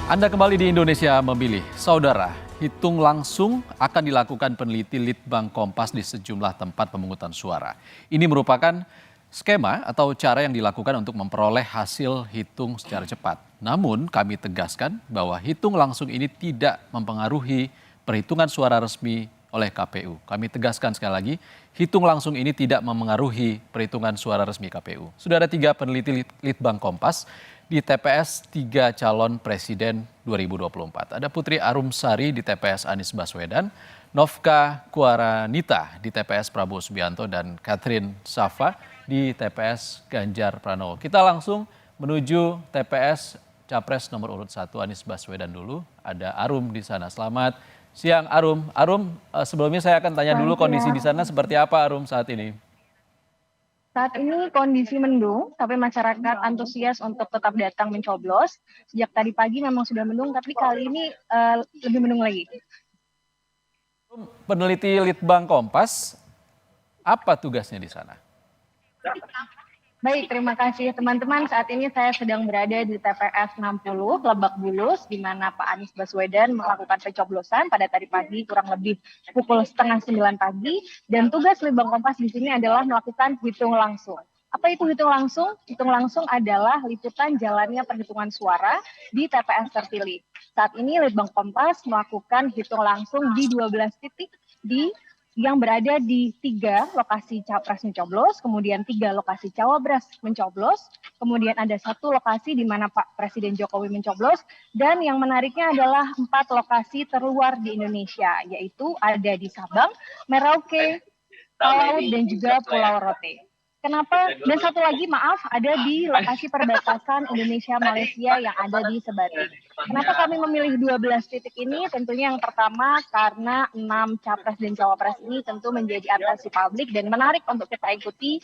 Anda kembali di Indonesia Memilih. Saudara, hitung langsung akan dilakukan peneliti Litbang Kompas di sejumlah tempat pemungutan suara. Ini merupakan skema atau cara yang dilakukan untuk memperoleh hasil hitung secara cepat. Namun kami tegaskan bahwa hitung langsung ini tidak mempengaruhi perhitungan suara resmi oleh KPU. Kami tegaskan sekali lagi, hitung langsung ini tidak memengaruhi perhitungan suara resmi KPU. Sudah ada 3 peneliti Litbang Kompas di TPS 3 calon presiden 2024. Ada Putri Arumsari di TPS Anies Baswedan, Novka Kuaranita di TPS Prabowo Subianto, dan Catherine Safa di TPS Ganjar Pranowo. Kita langsung menuju TPS Capres nomor urut 1 Anies Baswedan dulu. Ada Arum di sana. Selamat siang Arum. Arum, sebelumnya saya akan tanya dulu kondisi di sana seperti apa Arum saat ini? Saat ini kondisi mendung, tapi masyarakat antusias untuk tetap datang mencoblos. Sejak tadi pagi memang sudah mendung, tapi kali ini lebih mendung lagi. Peneliti Litbang Kompas, apa tugasnya di sana? Baik, terima kasih teman-teman. Saat ini saya sedang berada di TPS 60 Lebak Bulus, di mana Pak Anies Baswedan melakukan pencoblosan pada tadi pagi kurang lebih pukul setengah 9 pagi. Dan tugas Litbang Kompas di sini adalah melakukan hitung langsung. Apa itu hitung langsung? Hitung langsung adalah liputan jalannya perhitungan suara di TPS terpilih. Saat ini Litbang Kompas melakukan hitung langsung di 12 titik yang berada di 3 lokasi capres mencoblos, kemudian 3 lokasi cawapres mencoblos, kemudian ada 1 lokasi di mana Pak Presiden Jokowi mencoblos, dan yang menariknya adalah 4 lokasi terluar di Indonesia, yaitu ada di Sabang, Merauke, Palau, dan juga Pulau Rote. Kenapa? Dan 1 lagi, maaf, ada di lokasi perbatasan Indonesia-Malaysia yang ada di Sebatik. Kenapa kami memilih 12 titik ini? Tentunya yang pertama karena 6 capres dan cawapres ini tentu menjadi atensi publik dan menarik untuk kita ikuti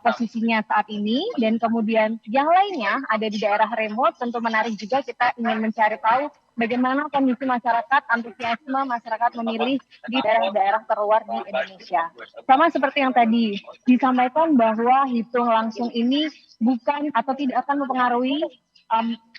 posisinya saat ini. Dan kemudian yang lainnya ada di daerah remote, tentu menarik juga, kita ingin mencari tahu bagaimana kondisi masyarakat, antusiasme masyarakat memilih di daerah-daerah terluar di Indonesia. Sama seperti yang tadi disampaikan bahwa hitung langsung ini bukan atau tidak akan mempengaruhi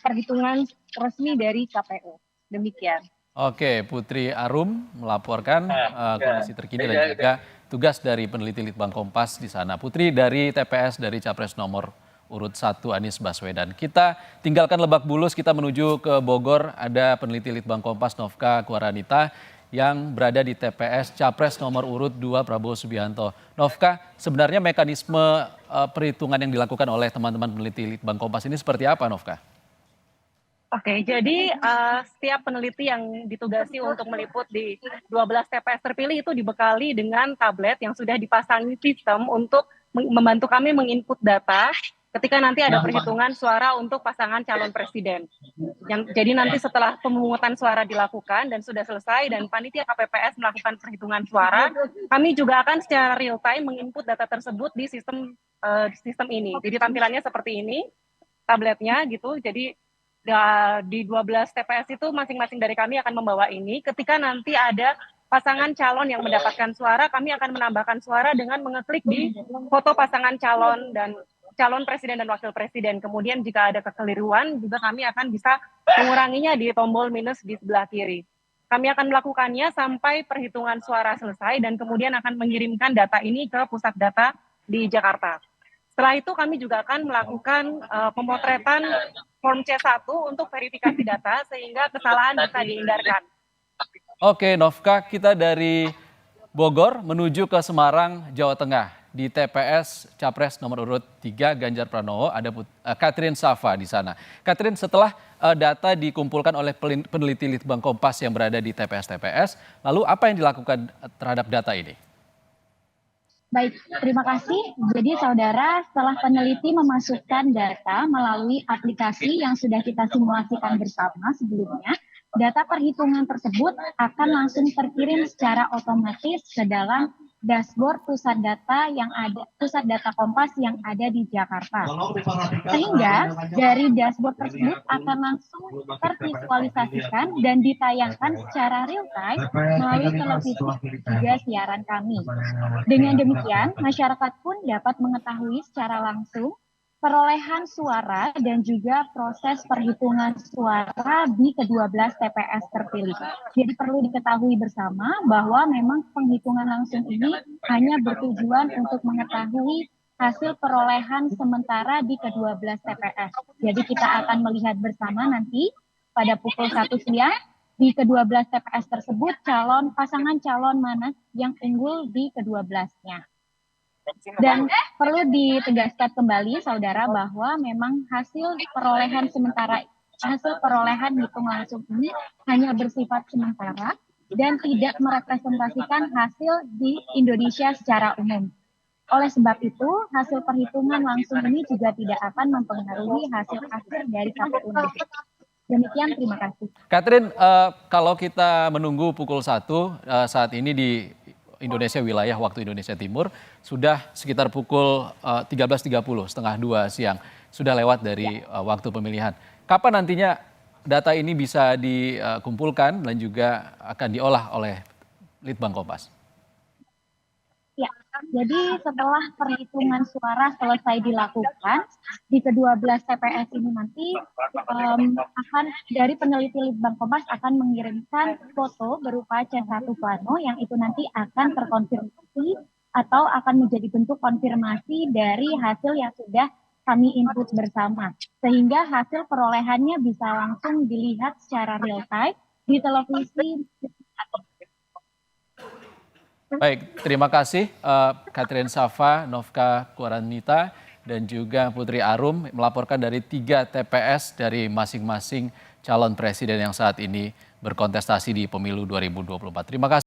perhitungan resmi dari KPU. Demikian. Oke, Putri Arum melaporkan kondisi terkini dan juga tugas dari peneliti Litbang Kompas di sana. Putri dari TPS dari Capres nomor urut 1 Anies Baswedan. Kita tinggalkan Lebak Bulus, kita menuju ke Bogor. Ada peneliti Litbang Kompas Novka Kuaranita yang berada di TPS Capres nomor urut 2 Prabowo Subianto. Novka, sebenarnya mekanisme perhitungan yang dilakukan oleh teman-teman peneliti Litbang Kompas ini seperti apa, Novka? Oke, jadi setiap peneliti yang ditugasi untuk meliput di 12 TPS terpilih itu dibekali dengan tablet yang sudah dipasangi sistem untuk membantu kami menginput data ketika nanti ada perhitungan suara untuk pasangan calon presiden. Jadi nanti setelah pemungutan suara dilakukan dan sudah selesai dan panitia KPPS melakukan perhitungan suara, kami juga akan secara real time menginput data tersebut di sistem ini. Jadi tampilannya seperti ini, tabletnya gitu. Jadi di 12 TPS itu masing-masing dari kami akan membawa ini. Ketika nanti ada pasangan calon yang mendapatkan suara, kami akan menambahkan suara dengan mengeklik di foto pasangan calon dan calon presiden dan wakil presiden. Kemudian jika ada kekeliruan, juga kami akan bisa menguranginya di tombol minus di sebelah kiri. Kami akan melakukannya sampai perhitungan suara selesai dan kemudian akan mengirimkan data ini ke pusat data di Jakarta. Setelah itu kami juga akan melakukan pemotretan form C1 untuk verifikasi data sehingga kesalahan bisa dihindarkan. Oke, Novka, kita dari Bogor menuju ke Semarang, Jawa Tengah. Di TPS Capres nomor urut 3 Ganjar Pranowo ada Catherine Safa di sana. Catherine, setelah data dikumpulkan oleh peneliti Litbang Kompas yang berada di TPS-TPS, lalu apa yang dilakukan terhadap data ini? Baik, terima kasih. Jadi saudara, setelah peneliti memasukkan data melalui aplikasi yang sudah kita simulasikan bersama sebelumnya, data perhitungan tersebut akan langsung terkirim secara otomatis ke dalam dashboard pusat data Kompas yang ada di Jakarta. Sehingga dari dashboard tersebut akan langsung tervisualisasikan dan ditayangkan secara real time melalui televisi juga siaran kami. Dengan demikian, masyarakat pun dapat mengetahui secara langsung perolehan suara dan juga proses perhitungan suara di ke-12 TPS terpilih. Jadi perlu diketahui bersama bahwa memang penghitungan langsung ini hanya bertujuan untuk mengetahui hasil perolehan sementara di ke-12 TPS. Jadi kita akan melihat bersama nanti pada pukul 1 siang di ke-12 TPS tersebut pasangan calon mana yang unggul di ke-12-nya. Dan perlu ditegaskan kembali saudara bahwa memang hasil perolehan hitung langsung ini hanya bersifat sementara dan tidak merepresentasikan hasil di Indonesia secara umum. Oleh sebab itu, hasil perhitungan langsung ini juga tidak akan mempengaruhi hasil akhir dari KPU nanti. Demikian, terima kasih. Catherine, kalau kita menunggu pukul 1 saat ini di Indonesia wilayah waktu Indonesia Timur sudah sekitar pukul 13.30, setengah 2 siang. Sudah lewat dari waktu pemilihan. Kapan nantinya data ini bisa dikumpulkan dan juga akan diolah oleh Litbang Kompas? Ya, jadi setelah perhitungan suara selesai dilakukan, di ke-12 TPS ini nanti akan dari peneliti Litbang Kompas akan mengirimkan foto berupa C1 plano yang itu nanti akan terkonfirmasi atau akan menjadi bentuk konfirmasi dari hasil yang sudah kami input bersama. Sehingga hasil perolehannya bisa langsung dilihat secara real time di televisi. Baik, terima kasih Catherine Safa, Novka Kuaranita, dan juga Putri Arum melaporkan dari 3 TPS dari masing-masing calon presiden yang saat ini berkontestasi di pemilu 2024. Terima kasih.